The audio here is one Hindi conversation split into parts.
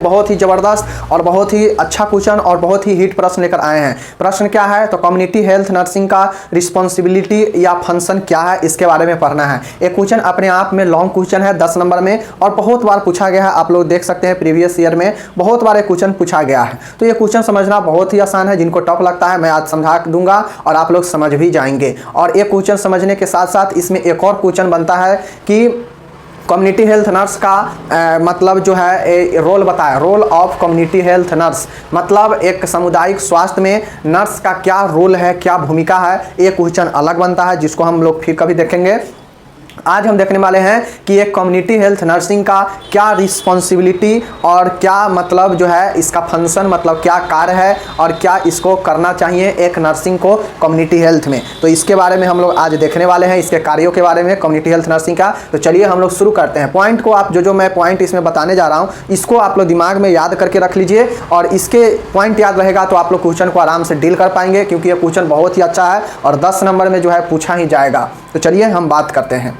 बहुत ही ज़बरदस्त और बहुत ही अच्छा क्वेश्चन और बहुत ही हिट प्रश्न लेकर आए हैं। प्रश्न क्या है? तो कम्युनिटी हेल्थ नर्सिंग का रिस्पॉन्सिबिलिटी या फंक्शन क्या है, इसके बारे में पढ़ना है। एक क्वेश्चन अपने आप में लॉन्ग क्वेश्चन है, 10 नंबर में, और बहुत बार पूछा गया है। आप लोग देख सकते हैं प्रीवियस ईयर में बहुत बार क्वेश्चन पूछा गया है। तो ये क्वेश्चन समझना बहुत ही आसान है। जिनको टफ लगता है मैं आज समझा दूंगा और आप लोग समझ भी जाएंगे। और एक क्वेश्चन समझने के साथ साथ इसमें एक और क्वेश्चन बनता है कि कम्युनिटी हेल्थ नर्स का मतलब जो है रोल बताया। Role of community health nurse मतलब एक सामुदायिक स्वास्थ्य में नर्स का क्या रोल है, क्या भूमिका है। एक क्वेश्चन अलग बनता है जिसको हम लोग फिर कभी देखेंगे। आज हम देखने वाले हैं कि एक कम्युनिटी हेल्थ नर्सिंग का क्या रिस्पॉन्सिबिलिटी और क्या मतलब जो है इसका फंक्शन, मतलब क्या कार्य है और क्या इसको करना चाहिए एक नर्सिंग को कम्युनिटी हेल्थ में। तो इसके बारे में हम लोग आज देखने वाले हैं, इसके कार्यों के बारे में कम्युनिटी हेल्थ नर्सिंग का। तो चलिए हम लोग शुरू करते हैं। पॉइंट को आप जो मैं पॉइंट इसमें बताने जा रहा हूँ इसको आप लोग दिमाग में याद करके रख लीजिए, और इसके पॉइंट याद रहेगा तो आप लोग क्वेश्चन को आराम से डील कर पाएंगे, क्योंकि ये क्वेश्चन बहुत ही अच्छा है और 10 नंबर में जो है पूछा ही जाएगा। तो चलिए हम बात करते हैं।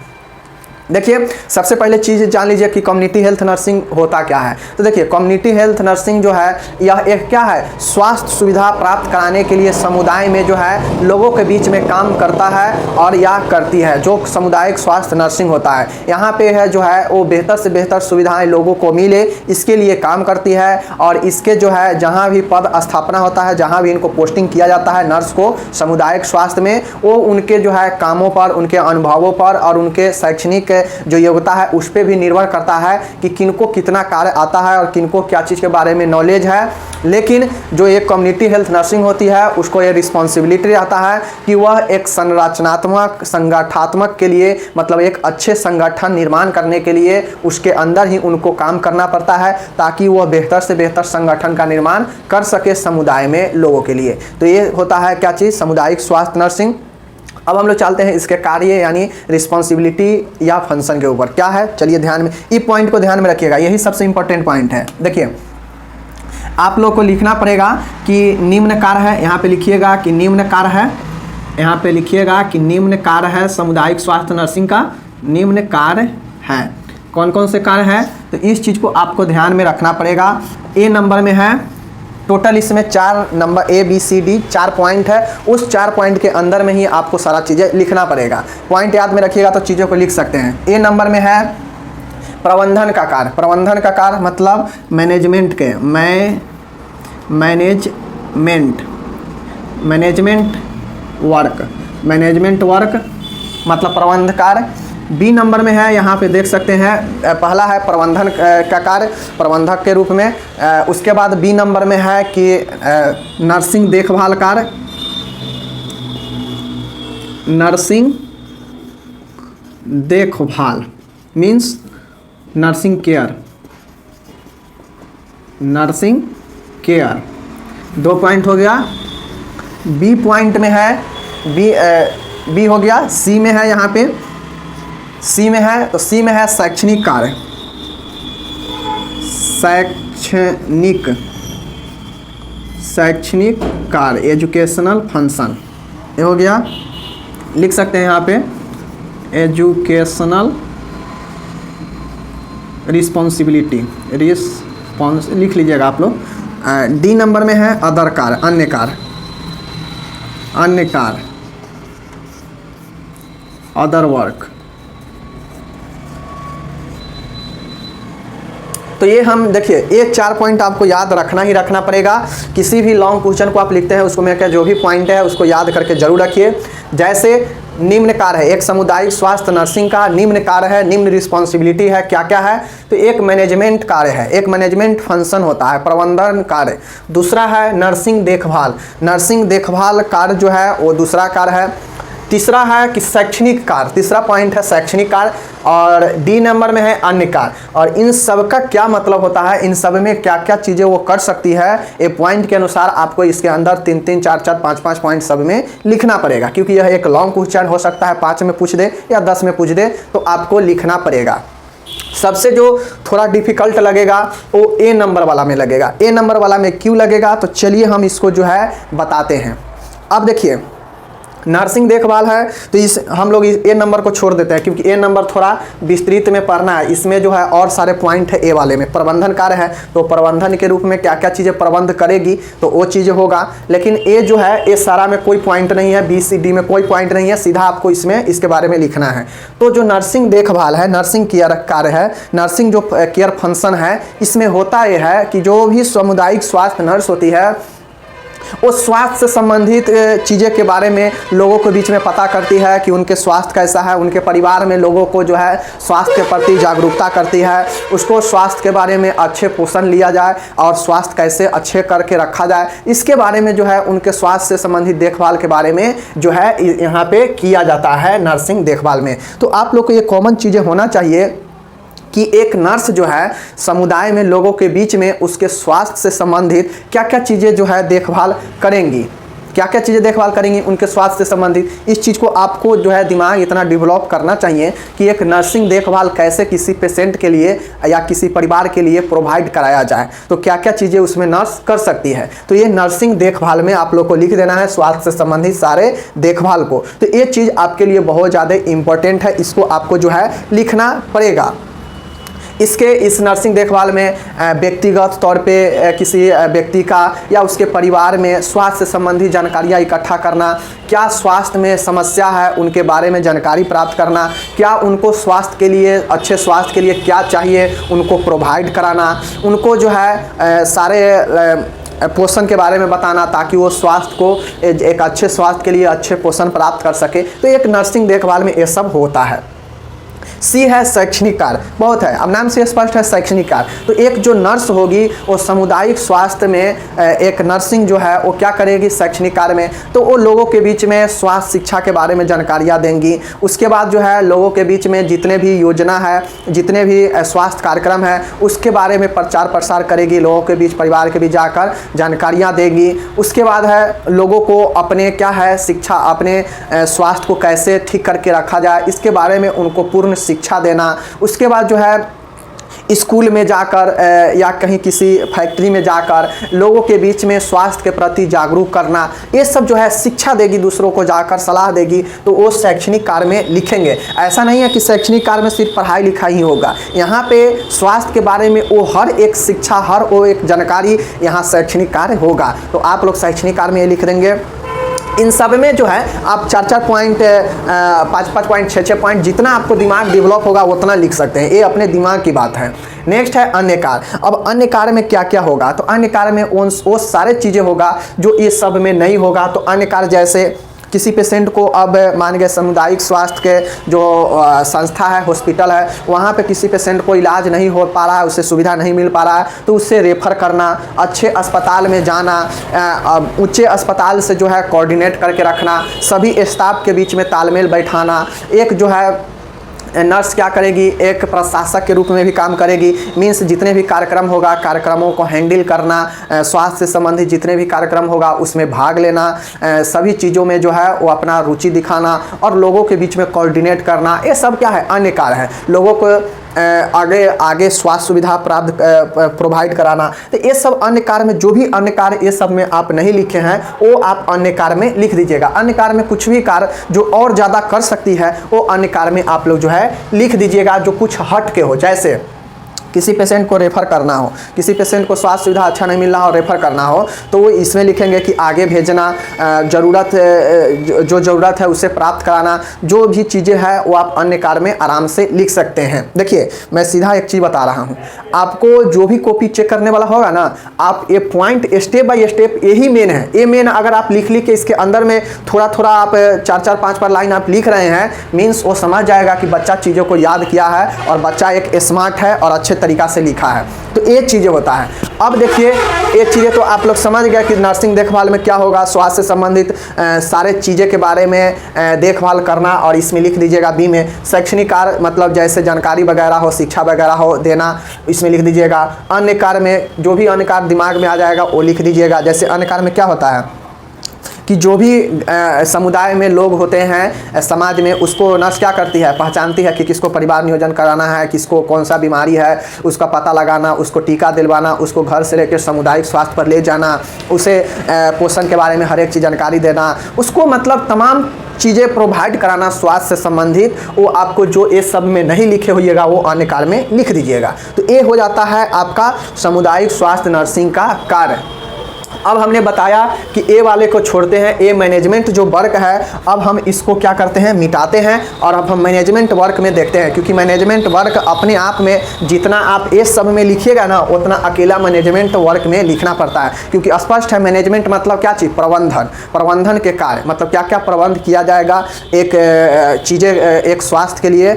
देखिए सबसे पहले चीज़ जान लीजिए कि कम्युनिटी हेल्थ नर्सिंग होता क्या है। तो देखिए कम्युनिटी हेल्थ नर्सिंग जो है यह एक क्या है, स्वास्थ्य सुविधा प्राप्त कराने के लिए समुदाय में जो है लोगों के बीच में काम करता है और यह करती है, जो सामुदायिक स्वास्थ्य नर्सिंग होता है। यहाँ पे है जो है वो बेहतर से बेहतर सुविधाएं लोगों को मिले, इसके लिए काम करती है। और इसके जो है जहाँ भी पद स्थापना होता है, जहाँ भी इनको पोस्टिंग किया जाता है नर्स को सामुदायिक स्वास्थ्य में, वो उनके जो है कामों पर, उनके अनुभवों पर और उनके शैक्षणिक जो योग्यता है उस पर भी निर्भर करता है कि किनको कितना कार्य आता है और किनको क्या चीज़ के बारे में नॉलेज है। लेकिन जो एक कम्युनिटी हेल्थ नर्सिंग होती है उसको ये रिस्पॉन्सिबिलिटी रहता है कि वह एक संरचनात्मक संगठनात्मक के लिए, मतलब एक अच्छे संगठन निर्माण करने के लिए उसके अंदर ही उनको काम करना पड़ता है, ताकि वह बेहतर से बेहतर संगठन का निर्माण कर सके समुदाय में लोगों के लिए। तो ये होता है क्या चीज़, सामुदायिक स्वास्थ्य नर्सिंग। अब हम लोग चलते हैं इसके कार्य यानी रिस्पॉन्सिबिलिटी या फंक्शन के ऊपर क्या है। चलिए ध्यान में इस पॉइंट को ध्यान में रखिएगा, यही सबसे इंपॉर्टेंट पॉइंट है। देखिए आप लोग को लिखना पड़ेगा कि निम्न कार्य है, यहाँ पे लिखिएगा कि निम्न कार्य है, यहाँ पे लिखिएगा कि निम्न कार्य है सामुदायिक स्वास्थ्य नर्सिंग का। निम्न कार्य है, कौन कौन से कार्य है, तो इस चीज़ को आपको ध्यान में रखना पड़ेगा। ए नंबर में है, टोटल इसमें 4 नंबर ABCD 4 पॉइंट है। उस 4 पॉइंट के अंदर में ही आपको सारा चीज़ें लिखना पड़ेगा। पॉइंट याद में रखिएगा तो चीज़ों को लिख सकते हैं। ए नंबर में है प्रबंधन का कार्य। प्रबंधन का कार्य मतलब मैनेजमेंट के, मैनेजमेंट वर्क मतलब प्रबंध कार्य। बी नंबर में है, यहाँ पे देख सकते हैं पहला है प्रबंधन का कार्य प्रबंधक के रूप में। उसके बाद बी नंबर में है कि नर्सिंग देखभाल कार्य, नर्सिंग देखभाल means nursing care, nursing care 2 point हो गया। बी पॉइंट में है, बी हो गया। सी में है, यहाँ पे सी में है, तो सी में है शैक्षणिक कार्य, शैक्षणिक कार्य एजुकेशनल फंक्शन, ये हो गया। लिख सकते हैं यहाँ पे एजुकेशनल रिस्पॉन्सिबिलिटी, लिख लीजिएगा आप लोग। डी नंबर में है अदर कार्य, अन्य कार्य, अदर वर्क। तो ये हम देखिए ये 4 पॉइंट आपको याद रखना ही रखना पड़ेगा। किसी भी लॉन्ग क्वेश्चन को आप लिखते हैं उसको मैं जो भी पॉइंट है उसको याद करके जरूर रखिए। जैसे निम्न कार्य है, एक सामुदायिक स्वास्थ्य नर्सिंग का निम्न कार्य है, निम्न रिस्पॉन्सिबिलिटी है, क्या क्या है, तो एक मैनेजमेंट कार्य है, एक मैनेजमेंट फंक्शन होता है, प्रबंधन कार्य। दूसरा है नर्सिंग देखभाल, नर्सिंग देखभाल कार्य जो है वो दूसरा कार्य है। तीसरा है कि शैक्षणिक कार्य, तीसरा पॉइंट है शैक्षणिक कार्य। और डी नंबर में है अन्य कार्य। और इन सब का क्या मतलब होता है, इन सब में क्या क्या चीज़ें वो कर सकती है, ये पॉइंट के अनुसार आपको इसके अंदर 3-3, 4-4, 5-5 पॉइंट सब में लिखना पड़ेगा, क्योंकि यह एक लॉन्ग क्वेश्चन हो सकता है 5 में पूछ दे या 10 में पूछ दे, तो आपको लिखना पड़ेगा। सबसे जो थोड़ा डिफिकल्ट लगेगा वो ए नंबर वाला में लगेगा। ए नंबर वाला में क्यों लगेगा, तो चलिए हम इसको जो है बताते हैं। अब देखिए नर्सिंग देखभाल है तो इस हम लोग ए नंबर को छोड़ देते हैं, क्योंकि ए नंबर थोड़ा विस्तृत में पढ़ना है। इसमें जो है और सारे पॉइंट है ए वाले में। प्रबंधन कार्य है तो प्रबंधन के रूप में क्या क्या चीज़ें प्रबंध करेगी तो वो चीज़ें होगा। लेकिन ए जो है, ए सारा में कोई पॉइंट नहीं है, बी सी डी में कोई पॉइंट नहीं है, सीधा आपको इसमें इसके बारे में लिखना है। तो जो नर्सिंग देखभाल है, नर्सिंग केयर कार्य है, नर्सिंग जो केयर फंक्शन है, इसमें होता यह है कि जो भी सामुदायिक स्वास्थ्य नर्स होती है वो स्वास्थ्य से संबंधित चीज़ें के बारे में लोगों के बीच में पता करती है कि उनके स्वास्थ्य कैसा है, उनके परिवार में लोगों को जो है स्वास्थ्य के प्रति जागरूकता करती है, उसको स्वास्थ्य के बारे में अच्छे पोषण लिया जाए और स्वास्थ्य कैसे अच्छे करके रखा जाए, इसके बारे में जो है उनके स्वास्थ्य से संबंधित देखभाल के बारे में जो है यहाँ पे किया जाता है नर्सिंग देखभाल में। तो आप लोग को ये कॉमन चीज़ें होना चाहिए कि एक नर्स जो है समुदाय में लोगों के बीच में उसके स्वास्थ्य से संबंधित क्या क्या चीज़ें जो है देखभाल करेंगी, क्या क्या चीज़ें देखभाल करेंगी उनके स्वास्थ्य से संबंधित। इस चीज़ को आपको जो है दिमाग इतना डेवलप करना चाहिए कि एक नर्सिंग देखभाल कैसे किसी पेशेंट के लिए या किसी परिवार के लिए प्रोवाइड कराया जाए, तो क्या क्या चीज़ें उसमें नर्स कर सकती है। तो ये नर्सिंग देखभाल में आप लोग को लिख देना है स्वास्थ्य से संबंधित सारे देखभाल को। तो ये चीज़ आपके लिए बहुत ज़्यादा इंपॉर्टेंट है, इसको आपको जो है लिखना पड़ेगा। इस नर्सिंग देखभाल में व्यक्तिगत तौर पे किसी व्यक्ति का या उसके परिवार में स्वास्थ्य से संबंधी जानकारियाँ इकट्ठा करना, क्या स्वास्थ्य में समस्या है उनके बारे में जानकारी प्राप्त करना, क्या उनको स्वास्थ्य के लिए, अच्छे स्वास्थ्य के लिए क्या चाहिए उनको प्रोवाइड कराना, उनको जो है सारे पोषण के बारे में बताना ताकि वो स्वास्थ्य को एक अच्छे स्वास्थ्य के लिए अच्छे पोषण प्राप्त कर सके। तो एक नर्सिंग देखभाल में ये सब होता है। सी है शैक्षणिक कार्य, बहुत है, अब नाम से स्पष्ट है शैक्षणिक कार्य। तो एक जो नर्स होगी वो सामुदायिक स्वास्थ्य में एक नर्सिंग जो है वो क्या करेगी शैक्षणिक कार्य में, तो वो लोगों के बीच में स्वास्थ्य शिक्षा के बारे में जानकारियाँ देंगी। उसके बाद जो है लोगों के बीच में जितने भी योजना है, जितने भी स्वास्थ्य कार्यक्रम है उसके बारे में प्रचार प्रसार करेगी, लोगों के बीच, परिवार के बीच जाकर जानकारियाँ देगी। उसके बाद है लोगों को अपने क्या है शिक्षा, अपने स्वास्थ्य को कैसे ठीक करके रखा जाए इसके बारे में उनको पूर्ण शिक्षा देना। उसके बाद जो है स्कूल में जाकर या कहीं किसी फैक्ट्री में जाकर लोगों के बीच में स्वास्थ्य के प्रति जागरूक करना, ये सब जो है शिक्षा देगी, दूसरों को जाकर सलाह देगी, तो वो शैक्षणिक कार्य में लिखेंगे। ऐसा नहीं है कि शैक्षणिक कार्य में सिर्फ पढ़ाई लिखाई ही होगा, यहाँ पे स्वास्थ्य के बारे में वो हर एक शिक्षा, हर वो एक जानकारी यहाँ शैक्षणिक कार्य होगा। तो आप लोग शैक्षणिक कार्य में ये लिख देंगे। इन सब में जो है आप 4-4 पॉइंट, 5-5 पॉइंट, 6-6 पॉइंट, जितना आपको दिमाग डेवलप होगा उतना लिख सकते हैं, ये अपने दिमाग की बात है। नेक्स्ट है अन्य कार्य। अब अन्य कार्य में क्या क्या होगा, तो अन्य कार्य में वो सारे चीज़ें होगा जो ये सब में नहीं होगा। तो अन्य कार्य जैसे किसी पेशेंट को, अब मान गए सामुदायिक स्वास्थ्य के जो संस्था है, हॉस्पिटल है, वहाँ पे किसी पेशेंट को इलाज नहीं हो पा रहा है, उसे सुविधा नहीं मिल पा रहा है, तो उससे रेफ़र करना, अच्छे अस्पताल में जाना, ऊंचे अस्पताल से जो है कोऑर्डिनेट करके रखना, सभी स्टाफ के बीच में तालमेल बैठाना। एक जो है नर्स क्या करेगी, एक प्रशासक के रूप में भी काम करेगी, मीन्स जितने भी कार्यक्रम होगा कार्यक्रमों को हैंडल करना, स्वास्थ्य से संबंधित जितने भी कार्यक्रम होगा उसमें भाग लेना, सभी चीज़ों में जो है वो अपना रुचि दिखाना और लोगों के बीच में कोऑर्डिनेट करना, ये सब क्या है अन्य कार्य है। लोगों को आगे स्वास्थ्य सुविधा प्राप्त प्रोवाइड कराना। तो ये सब अन्य कार्य में, जो भी अन्य कार्य ये सब में आप नहीं लिखे हैं वो आप अन्य कार्य में लिख दीजिएगा। अन्य कार्य में कुछ भी कार्य जो और ज़्यादा कर सकती है वो अन्य कार्य में आप लोग जो है लिख दीजिएगा, जो कुछ हट के हो। जैसे किसी पेशेंट को रेफ़र करना हो, किसी पेशेंट को स्वास्थ्य सुविधा अच्छा नहीं मिल रहा हो, रेफ़र करना हो, तो वो इसमें लिखेंगे कि आगे भेजना, ज़रूरत जो ज़रूरत है उसे प्राप्त कराना, जो भी चीज़ें हैं वो आप अन्य कार्य में आराम से लिख सकते हैं। देखिए मैं सीधा एक चीज़ बता रहा हूँ, आपको जो भी कॉपी चेक करने वाला होगा ना, आप ये पॉइंट स्टेप बाय स्टेप, यही मेन है, ये मेन अगर आप लिख के इसके अंदर में थोड़ा थोड़ा आप 4-4, 5 लाइन आप लिख रहे हैं, मीन्स वो समझ जाएगा कि बच्चा चीज़ों को याद किया है और बच्चा एक स्मार्ट है और अच्छे तरीक़ा से लिखा है। तो ये चीज़ें होता है। अब देखिए ये चीज़ें तो आप लोग समझ गए कि नर्सिंग देखभाल में क्या होगा, स्वास्थ्य से संबंधित सारे चीज़ें के बारे में देखभाल करना, और इसमें लिख दीजिएगा बी में शैक्षणिक कार्य, मतलब जैसे जानकारी वगैरह हो, शिक्षा वगैरह हो देना, इसमें लिख दीजिएगा। अन्य कार्य में जो भी अन्य कार्य दिमाग में आ जाएगा वो लिख दीजिएगा। जैसे अन्य कार्य में क्या होता है कि जो भी समुदाय में लोग होते हैं समाज में, उसको नर्स क्या करती है, पहचानती है कि किसको परिवार नियोजन कराना है, किसको कौन सा बीमारी है, उसका पता लगाना, उसको टीका दिलवाना, उसको घर से लेकर सामुदायिक स्वास्थ्य पर ले जाना, उसे पोषण के बारे में हर एक चीज़ जानकारी देना, उसको मतलब तमाम चीज़ें प्रोवाइड कराना स्वास्थ्य से संबंधित। वो आपको जो ये सब में नहीं लिखे होइएगा वो आने काल में लिख दीजिएगा। तो ये हो जाता है आपका सामुदायिक स्वास्थ्य नर्सिंग का कार्य। अब हमने बताया कि ए वाले को छोड़ते हैं, ए मैनेजमेंट जो वर्क है, अब हम इसको क्या करते हैं, मिटाते हैं और अब हम मैनेजमेंट वर्क में देखते हैं। क्योंकि मैनेजमेंट वर्क अपने आप में जितना आप ए सब में लिखिएगा ना, उतना अकेला मैनेजमेंट वर्क में लिखना पड़ता है। क्योंकि स्पष्ट है मैनेजमेंट मतलब क्या चीज़, प्रबंधन, प्रबंधन के कार्य, मतलब क्या क्या प्रबंध किया जाएगा एक चीज़ें एक स्वास्थ्य के लिए,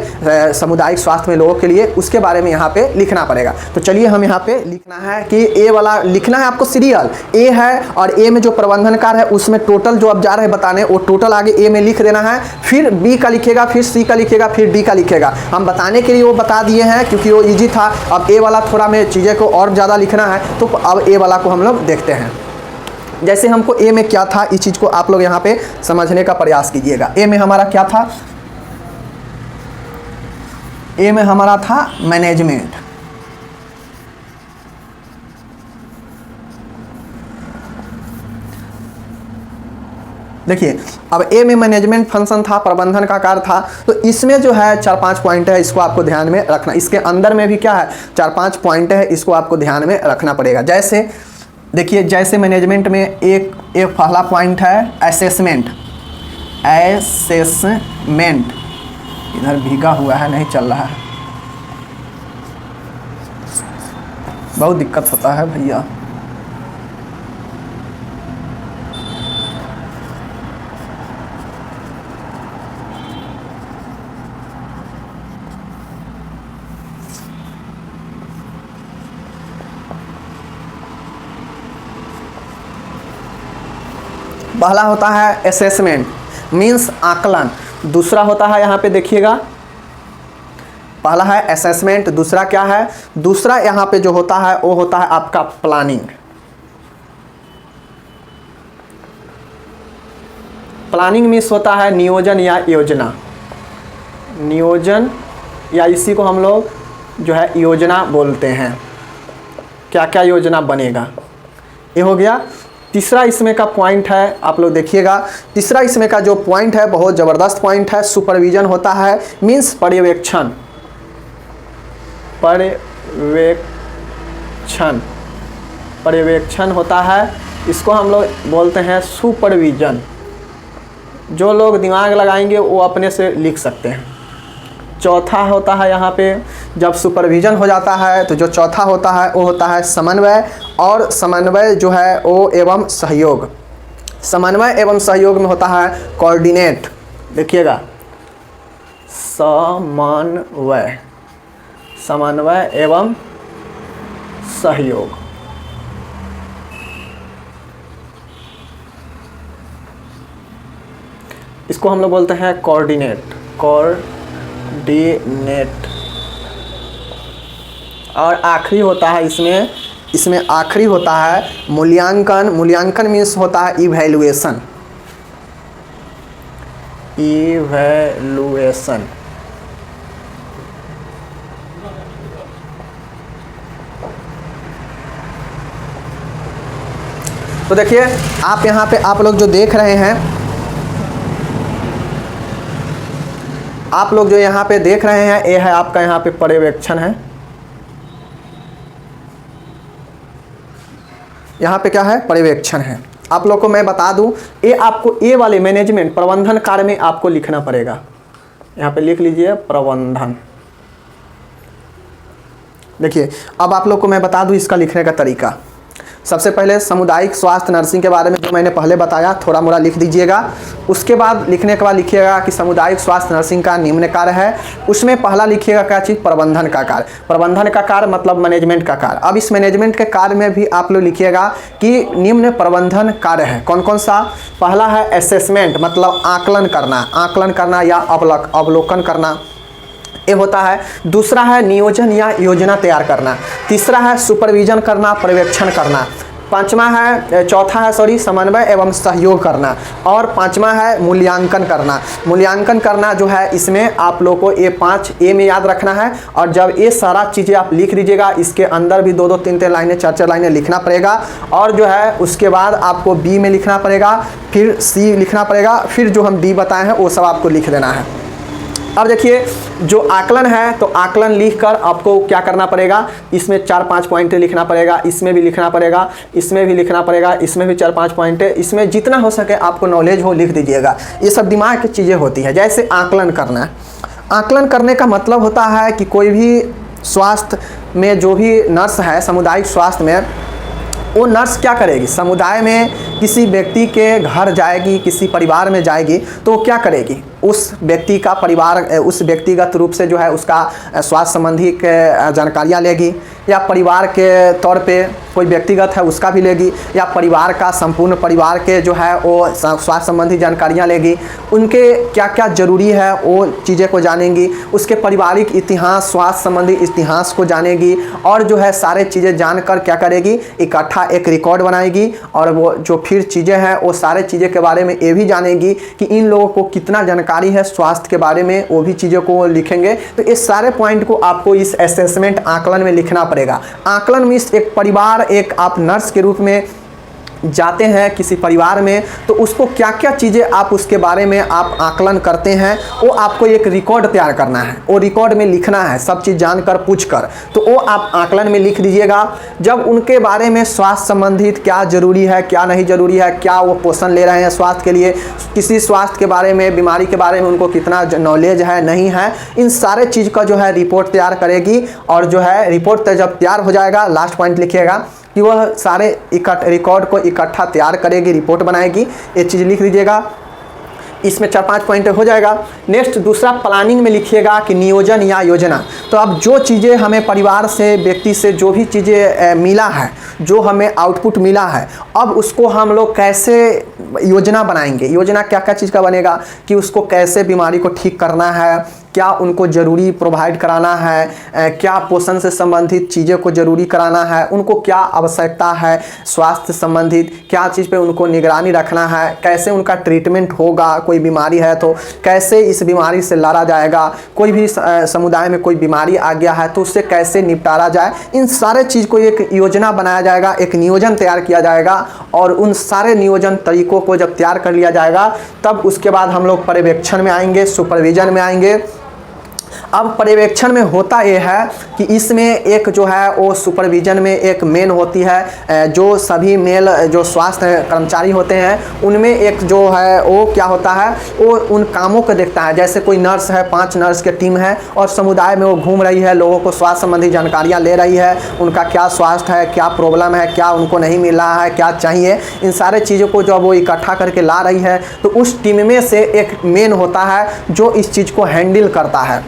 सामुदायिक स्वास्थ्य में लोगों के लिए, उसके बारे में यहाँ पे लिखना पड़ेगा। तो चलिए हम यहाँ पे लिखना है कि ए वाला लिखना है आपको सीरियल ए है, और ए में जो प्रबंधन कार्य है उसमें टोटल जो अब जा रहे हैं बताने, वो टोटल आगे ए में लिख देना है, फिर बी का लिखेगा, फिर सी का लिखेगा, फिर डी का लिखेगा। हम बताने के लिए वो बता दिए हैं क्योंकि वो इजी था। अब ए वाला थोड़ा में चीज़ें को और ज़्यादा लिखना है, तो अब ए वाला को हम लोग देखते हैं। जैसे हमको ए में क्या था, इस चीज़ को आप लोग यहाँ पे समझने का प्रयास कीजिएगा। ए में हमारा क्या था, ए में हमारा था मैनेजमेंट। देखिए अब ए में मैनेजमेंट फंक्शन था, प्रबंधन का कार्य था। तो इसमें जो है 4-5 पॉइंट है, इसको आपको ध्यान में रखना। इसके अंदर में भी क्या है, 4-5 पॉइंट है, इसको आपको ध्यान में रखना पड़ेगा। जैसे देखिए, जैसे मैनेजमेंट में एक पहला पॉइंट है असेसमेंट। असेसमेंट इधर भीगा हुआ है, नहीं चल रहा है, बहुत दिक्कत होता है भैया। पहला होता है असेसमेंट, मीन्स आकलन। दूसरा होता है यहाँ पे देखिएगा, पहला है असेसमेंट, दूसरा क्या है, दूसरा यहाँ पे जो होता है वो होता है आपका प्लानिंग। प्लानिंग मीन्स होता है नियोजन या योजना, नियोजन या इसी को हम लोग जो है योजना बोलते हैं, क्या क्या योजना बनेगा, ये हो गया। तीसरा इसमें का पॉइंट है, आप लोग देखिएगा, तीसरा इसमें का जो पॉइंट है बहुत ज़बरदस्त पॉइंट है, सुपरविजन होता है, मीन्स पर्यवेक्षण। पर्यवेक्षण, पर्यवेक्षण होता है, इसको हम लोग बोलते हैं सुपरविजन। जो लोग दिमाग लगाएंगे वो अपने से लिख सकते हैं। चौथा होता है यहाँ पे, जब सुपरविजन हो जाता है तो जो चौथा होता है वो होता है समन्वय, और समन्वय जो है वो एवं सहयोग। समन्वय एवं सहयोग में होता है कोऑर्डिनेट। देखिएगा, समन्वय, समन्वय एवं सहयोग। इसको हम लोग बोलते हैं कोऑर्डिनेट, कोऑर्डिनेट। और आखिरी होता है इसमें आखिरी होता है मूल्यांकन। मूल्यांकन मीन्स होता है इवैल्यूएशन, इवैल्यूएशन। तो देखिए आप यहाँ पे आप लोग जो देख रहे हैं, आप लोग जो यहाँ पे देख रहे हैं, ये है आपका यहाँ पे पर्यवेक्षण है। यहाँ पे क्या है, पर्यवेक्षण है। आप लोग को मैं बता दूं, ये आपको ए वाले मैनेजमेंट प्रबंधन कार्य में आपको लिखना पड़ेगा। यहाँ पे लिख लीजिए प्रबंधन। देखिए अब आप लोग को मैं बता दूं इसका लिखने का तरीका। सबसे पहले सामुदायिक स्वास्थ्य नर्सिंग के बारे में जो मैंने पहले बताया थोड़ा मोड़ा लिख दीजिएगा। उसके बाद लिखने के बाद लिखिएगा कि सामुदायिक स्वास्थ्य नर्सिंग का निम्न कार्य है। उसमें पहला लिखिएगा क्या चीज़, प्रबंधन का कार्य। प्रबंधन का कार्य मतलब मैनेजमेंट का कार्य। अब इस मैनेजमेंट के कार्य में भी आप लोग लिखिएगा कि निम्न प्रबंधन कार्य है। कौन कौन सा, पहला है असेसमेंट मतलब आकलन करना, आकलन करना या अवलोकन करना, ये होता है। दूसरा है नियोजन या योजना तैयार करना। तीसरा है सुपरविजन करना, पर्यवेक्षण करना। पांचवा है, चौथा है सॉरी, समन्वय एवं सहयोग करना, और पांचवा है मूल्यांकन करना। मूल्यांकन करना जो है इसमें आप लोगों को ये 5 ए में याद रखना है, और जब ये सारा चीज़ें आप लिख लीजिएगा, इसके अंदर भी 2-2, 3-3 लाइनें, 4-4 लाइनें लिखना पड़ेगा, और जो है उसके बाद आपको बी में लिखना पड़ेगा, फिर सी लिखना पड़ेगा, फिर जो हम डी बताए हैं वो सब आपको लिख देना है। अब देखिए जो आकलन है, तो आकलन लिखकर आपको क्या करना पड़ेगा, इसमें 4-5 पॉइंट लिखना पड़ेगा, इसमें भी लिखना पड़ेगा, इसमें भी लिखना पड़ेगा, इसमें भी 4-5 पॉइंट, इसमें जितना हो सके आपको नॉलेज हो लिख दीजिएगा। ये सब दिमाग की चीज़ें होती हैं। जैसे आकलन करना, आकलन करने का मतलब होता है कि कोई भी स्वास्थ्य में जो भी नर्स है, सामुदायिक स्वास्थ्य में, वो नर्स क्या करेगी, समुदाय में किसी व्यक्ति के घर जाएगी, किसी परिवार में जाएगी, तो वो क्या करेगी, उस व्यक्ति का परिवार, उस व्यक्तिगत रूप से जो है उसका स्वास्थ्य संबंधी जानकारियाँ लेगी, या परिवार के तौर पे कोई व्यक्तिगत है उसका भी लेगी, या परिवार का संपूर्ण परिवार के जो है वो स्वास्थ्य संबंधी जानकारियाँ लेगी, उनके क्या क्या ज़रूरी है वो चीज़ें को जानेंगी, उसके पारिवारिक इतिहास, स्वास्थ्य संबंधी इतिहास को जानेगी, और जो है सारे चीज़ें जानकर क्या करेगी, इकट्ठा एक रिकॉर्ड बनाएगी, और वो जो फिर चीज़ें हैं वो सारे चीज़ें के बारे में ये भी जानेगी कि इन लोगों को कितना जानकारी है स्वास्थ्य के बारे में, वो भी चीज़ों को लिखेंगे। तो इस सारे पॉइंट को आपको इस असेसमेंट आकलन में लिखना पड़ेगा। आकलन मीन्स एक परिवार, एक आप नर्स के रूप में जाते हैं किसी परिवार में, तो उसको क्या क्या चीज़ें आप उसके बारे में आप आकलन करते हैं, वो आपको एक रिकॉर्ड तैयार करना है, वो रिकॉर्ड में लिखना है, सब चीज़ जानकर पूछकर, तो वो आप आकलन में लिख दीजिएगा। जब उनके बारे में स्वास्थ्य संबंधित क्या ज़रूरी है, क्या नहीं ज़रूरी है, क्या वो पोषण ले रहे हैं स्वास्थ्य के लिए, किसी स्वास्थ्य के बारे में, बीमारी के बारे में उनको कितना नॉलेज है, नहीं है, इन सारे चीज़ का जो है रिपोर्ट तैयार करेगी। और जो है रिपोर्ट जब तैयार हो जाएगा, लास्ट पॉइंट लिखिएगा कि वह सारे रिकॉर्ड को इकट्ठा तैयार करेगी, रिपोर्ट बनाएगी, ये चीज़ लिख दीजिएगा। इसमें 4-5 पॉइंट हो जाएगा। नेक्स्ट दूसरा प्लानिंग में लिखिएगा कि नियोजन या योजना। तो अब जो चीज़ें हमें परिवार से, व्यक्ति से जो भी चीज़ें मिला है, जो हमें आउटपुट मिला है, अब उसको हम लोग कैसे योजना बनाएंगे। योजना क्या क्या चीज़ का बनेगा कि उसको कैसे बीमारी को ठीक करना है, क्या उनको ज़रूरी प्रोवाइड कराना है, क्या पोषण से संबंधित चीज़ों को ज़रूरी कराना है, उनको क्या आवश्यकता है स्वास्थ्य संबंधित, क्या चीज़ पे उनको निगरानी रखना है, कैसे उनका ट्रीटमेंट होगा, कोई बीमारी है तो कैसे इस बीमारी से लड़ा जाएगा, कोई भी समुदाय में कोई बीमारी आ गया है तो उससे कैसे निपटारा जाए। इन सारे चीज़ को एक योजना बनाया जाएगा, एक नियोजन तैयार किया जाएगा, और उन सारे नियोजन तरीक़ों को जब तैयार कर लिया जाएगा तब उसके बाद हम लोग पर्यवेक्षण में आएंगे, सुपरविजन में आएंगे। अब पर्यवेक्षण में होता यह है कि इसमें एक जो है वो सुपरविजन में एक मेन होती है, जो सभी मेल जो स्वास्थ्य कर्मचारी होते हैं उनमें एक जो है वो क्या होता है, वो उन कामों को देखता है। जैसे कोई नर्स है, 5 नर्स की टीम है और समुदाय में वो घूम रही है, लोगों को स्वास्थ्य संबंधी जानकारियाँ ले रही है, उनका क्या स्वास्थ्य है, क्या प्रॉब्लम है, क्या उनको नहीं मिल रहा है, क्या चाहिए, इन सारे चीज़ों को जब वो इकट्ठा करके ला रही है तो उस टीम में से एक मेन होता है जो इस चीज़ को हैंडल करता है।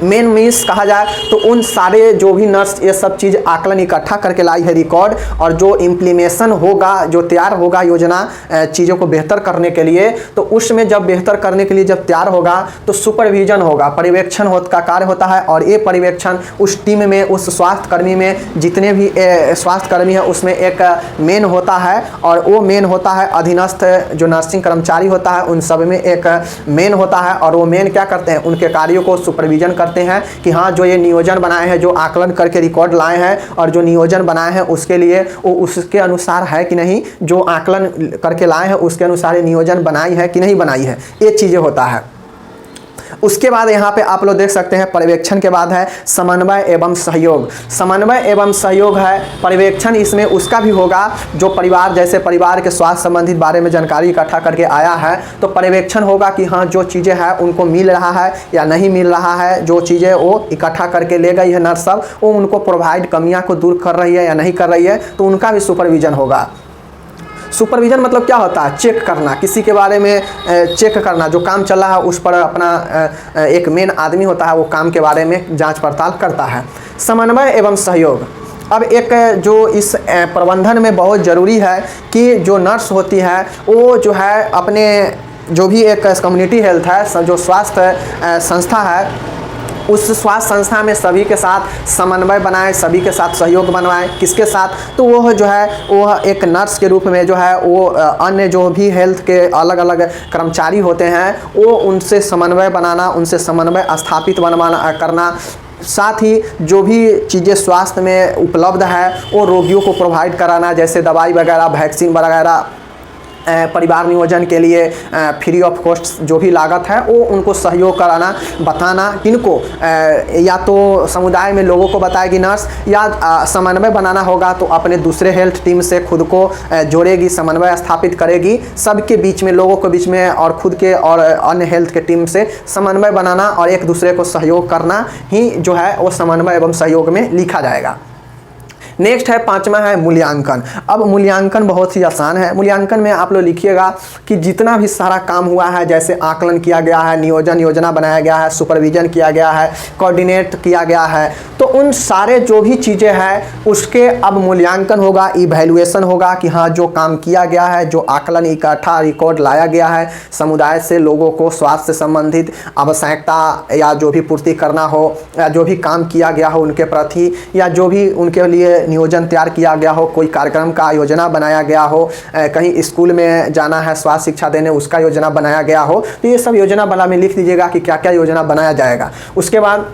मेन मीन्स कहा जाए तो उन सारे जो भी नर्स ये सब चीज़ आकलन इकट्ठा करके लाई है रिकॉर्ड, और जो इम्प्लीमेशन होगा, जो तैयार होगा योजना चीज़ों को बेहतर करने के लिए, तो उसमें जब बेहतर करने के लिए जब तैयार होगा तो सुपरविजन होगा, पर्यवेक्षण का कार्य होता है। और ये पर्यवेक्षण उस टीम में, उस स्वास्थ्य कर्मी में, जितने भी स्वास्थ्य कर्मी हैं उसमें एक मेन होता है, और वो मेन होता है अधीनस्थ जो नर्सिंग कर्मचारी होता है उन सब में एक मेन होता है। और वो मेन क्या करते हैं, उनके कार्यों को सुपरविजन करते हैं कि हाँ जो ये नियोजन बनाए हैं, जो आकलन करके रिकॉर्ड लाए हैं और जो नियोजन बनाए हैं उसके लिए वो उसके अनुसार है कि नहीं, जो आकलन करके लाए हैं उसके अनुसार नियोजन बनाई है कि नहीं बनाई है, ये चीज़ें होता है। उसके बाद यहाँ पे आप लोग देख सकते हैं पर्यवेक्षण के बाद है समन्वय एवं सहयोग। समन्वय एवं सहयोग है पर्यवेक्षण, इसमें उसका भी होगा जो परिवार, जैसे परिवार के स्वास्थ्य संबंधित बारे में जानकारी इकट्ठा करके आया है तो पर्यवेक्षण होगा कि हाँ जो चीज़ें हैं उनको मिल रहा है या नहीं मिल रहा है, जो चीज़ें वो इकट्ठा करके ले गई है नर्स सब, वो उनको प्रोवाइड, कमियाँ को दूर कर रही है या नहीं कर रही है, तो उनका भी सुपरविजन होगा। सुपरविजन मतलब क्या होता है, चेक करना, किसी के बारे में चेक करना, जो काम चल रहा है उस पर अपना एक मेन आदमी होता है, वो काम के बारे में जांच पड़ताल करता है। समन्वय एवं सहयोग, अब एक जो इस प्रबंधन में बहुत ज़रूरी है कि जो नर्स होती है वो जो है अपने जो भी एक कम्युनिटी हेल्थ है, जो स्वास्थ्य संस्था है उस स्वास्थ्य संस्था में सभी के साथ समन्वय बनाए, सभी के साथ सहयोग बनवाएं। किसके साथ? तो वो जो है वो एक नर्स के रूप में जो है वो अन्य जो भी हेल्थ के अलग अलग कर्मचारी होते हैं वो उनसे समन्वय बनाना, उनसे समन्वय स्थापित बनवाना करना, साथ ही जो भी चीज़ें स्वास्थ्य में उपलब्ध है वो रोगियों को प्रोवाइड कराना, जैसे दवाई वगैरह, वैक्सीन वगैरह, परिवार नियोजन के लिए फ्री ऑफ कॉस्ट जो भी लागत है वो उनको सहयोग कराना, बताना। किनको? या तो समुदाय में लोगों को बताएगी नर्स, या समन्वय बनाना होगा तो अपने दूसरे हेल्थ टीम से खुद को जोड़ेगी, समन्वय स्थापित करेगी सबके बीच में, लोगों के बीच में और खुद के और अन्य हेल्थ के टीम से समन्वय बनाना और एक दूसरे को सहयोग करना ही जो है वो समन्वय एवं सहयोग में लिखा जाएगा। नेक्स्ट है 5वां है मूल्यांकन। अब मूल्यांकन बहुत ही आसान है। मूल्यांकन में आप लोग लिखिएगा कि जितना भी सारा काम हुआ है, जैसे आकलन किया गया है, नियोजन योजना बनाया गया है, सुपरविजन किया गया है, कोऑर्डिनेट किया गया है, तो उन सारे जो भी चीज़ें हैं उसके अब मूल्यांकन होगा, इवैल्यूएशन होगा कि हाँ जो काम किया गया है, जो आकलन इकट्ठा रिकॉर्ड लाया गया है, समुदाय से लोगों को स्वास्थ्य से संबंधित आवश्यकता या जो भी पूर्ति करना हो, या जो भी काम किया गया हो उनके प्रति, या जो भी उनके लिए नियोजन तैयार किया गया हो, कोई कार्यक्रम का योजना बनाया गया हो, कहीं स्कूल में जाना है स्वास्थ्य शिक्षा देने उसका योजना बनाया गया हो, तो ये सब योजना बना में लिख दीजिएगा कि क्या क्या योजना बनाया जाएगा। उसके बाद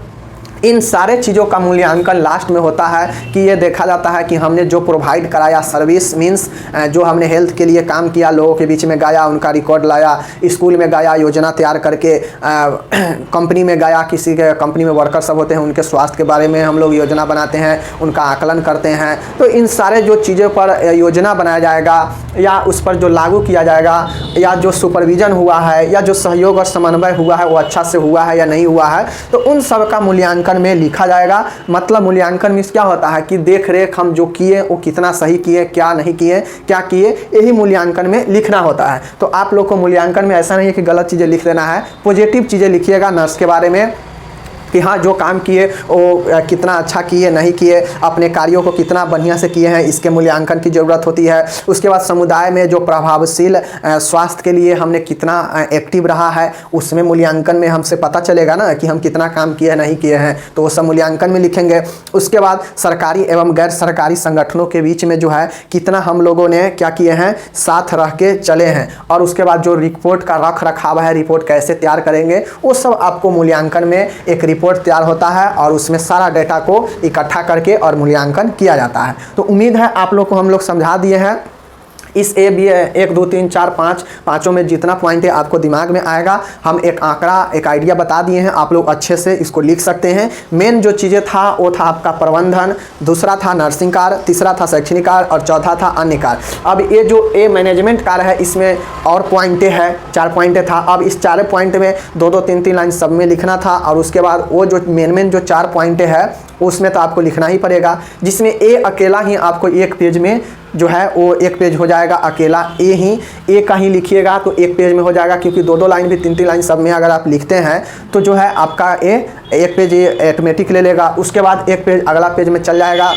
इन सारे चीज़ों का मूल्यांकन लास्ट में होता है कि ये देखा जाता है कि हमने जो प्रोवाइड कराया सर्विस, मीन्स जो हमने हेल्थ के लिए काम किया, लोगों के बीच में गया, उनका रिकॉर्ड लाया, स्कूल में गया योजना तैयार करके, कंपनी में गया, किसी के कंपनी में वर्कर सब होते हैं उनके स्वास्थ्य के बारे में हम लोग योजना बनाते हैं, उनका आकलन करते हैं। तो इन सारे जो चीज़ों पर योजना बनाया जाएगा या उस पर जो लागू किया जाएगा, या जो सुपरविजन हुआ है, या जो सहयोग और समन्वय हुआ है वो अच्छा से हुआ है या नहीं हुआ है, तो उन सब का मूल्यांकन में लिखा जाएगा। मतलब मूल्यांकन में क्या होता है कि देख रेख हम जो किए वो कितना सही किए, क्या नहीं किए, क्या किए, यही मूल्यांकन में लिखना होता है। तो आप लोग को मूल्यांकन में ऐसा नहीं है कि गलत चीज़ें लिख देना है, पॉजिटिव चीज़ें लिखिएगा नर्स के बारे में कि हाँ जो काम किए वो कितना अच्छा किए, नहीं किए, अपने कार्यों को कितना बढ़िया से किए हैं, इसके मूल्यांकन की ज़रूरत होती है। उसके बाद समुदाय में जो प्रभावशील स्वास्थ्य के लिए हमने कितना एक्टिव रहा है उसमें मूल्यांकन में हमसे पता चलेगा ना कि हम कितना काम किए नहीं किए हैं, तो वो सब मूल्यांकन में लिखेंगे। उसके बाद सरकारी एवं गैर सरकारी संगठनों के बीच में जो है कितना हम लोगों ने क्या किए हैं, साथ रह के चले हैं। और उसके बाद जो रिपोर्ट का रख रखाव है, रिपोर्ट कैसे तैयार करेंगे, वो सब आपको मूल्यांकन में एक रिपोर्ट तैयार होता है और उसमें सारा डेटा को इकट्ठा करके और मूल्यांकन किया जाता है। तो उम्मीद है आप लोग को हम लोग समझा दिए हैं। इस ए बी 1 2 3 4 5 पाँचों में जितना पॉइंट है आपको दिमाग में आएगा, हम एक आंकड़ा एक आइडिया बता दिए हैं, आप लोग अच्छे से इसको लिख सकते हैं। मेन जो चीज़ें था वो था आपका प्रबंधन, दूसरा था नर्सिंग कार्य, तीसरा था शैक्षणिक कार्य और चौथा था अन्य कार्य। अब ये जो ए मैनेजमेंट कार्य है इसमें और पॉइंटें है, 4 पॉइंटें था। अब इस 4 पॉइंट में 2-2 3-3 लाइन सब में लिखना था और उसके बाद वो जो मेन जो 4 पॉइंटें है उसमें तो आपको लिखना ही पड़ेगा, जिसमें ए अकेला ही आपको एक पेज में जो है वो एक पेज हो जाएगा, अकेला ए का ही लिखिएगा तो एक पेज में हो जाएगा, क्योंकि 2-2 लाइन भी 3-3 लाइन सब में अगर आप लिखते हैं तो जो है आपका एक पेज ऑटोमेटिक ले लेगा। उसके बाद एक पेज अगला पेज में चल जाएगा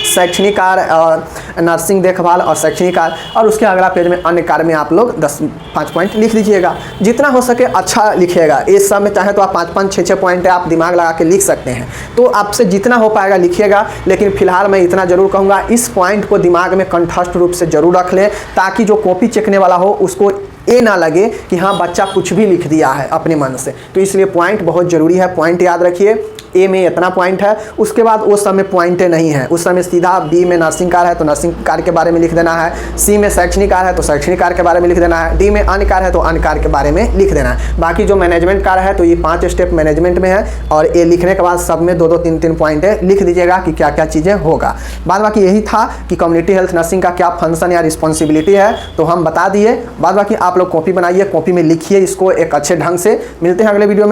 शैक्षणिक कार्य और नर्सिंग देखभाल और शैक्षणिक कार्य, और उसके अगला पेज में अन्य कार्य में आप लोग 5 पॉइंट लिख लीजिएगा। जितना हो सके अच्छा लिखिएगा, इस सब में चाहे तो आप 5-5 6-6 पॉइंट आप दिमाग लगा के लिख सकते हैं, तो आपसे जितना हो पाएगा लिखिएगा। लेकिन फिलहाल मैं इतना जरूर कहूँगा, इस पॉइंट को दिमाग में कंठस्थ रूप से जरूर रख लें, ताकि जो कॉपी चेकने वाला हो उसको ये ना लगे कि हाँ बच्चा कुछ भी लिख दिया है अपने मन से। तो इसलिए पॉइंट बहुत ज़रूरी है, पॉइंट याद रखिए। ए में इतना पॉइंट है, उसके बाद उस समय पॉइंटें नहीं है, उस समय सीधा बी में नर्सिंग कार्य है तो नर्सिंग कार्य के बारे में लिख देना है, सी में शैक्षणिक कार्य है तो शैक्षणिक कार्य के बारे में लिख देना है, डी में अन्य कार्य है तो अन्य कार्य के बारे में लिख देना है। बाकी जो मैनेजमेंट कार्य है तो ये 5 स्टेप मैनेजमेंट में है, और ये लिखने के बाद सब में 2-2 3-3 पॉइंटें लिख दीजिएगा कि क्या क्या चीज़ें होगा। बाद बाकी यही था कि कम्युनिटी हेल्थ नर्सिंग का क्या फंक्शन या रिस्पॉन्सिबिलिटी है तो हम बता दिए। बाद बाकी आप लोग कॉपी बनाइए, कॉपी में लिखिए इसको एक अच्छे ढंग से। मिलते हैं अगले वीडियो में।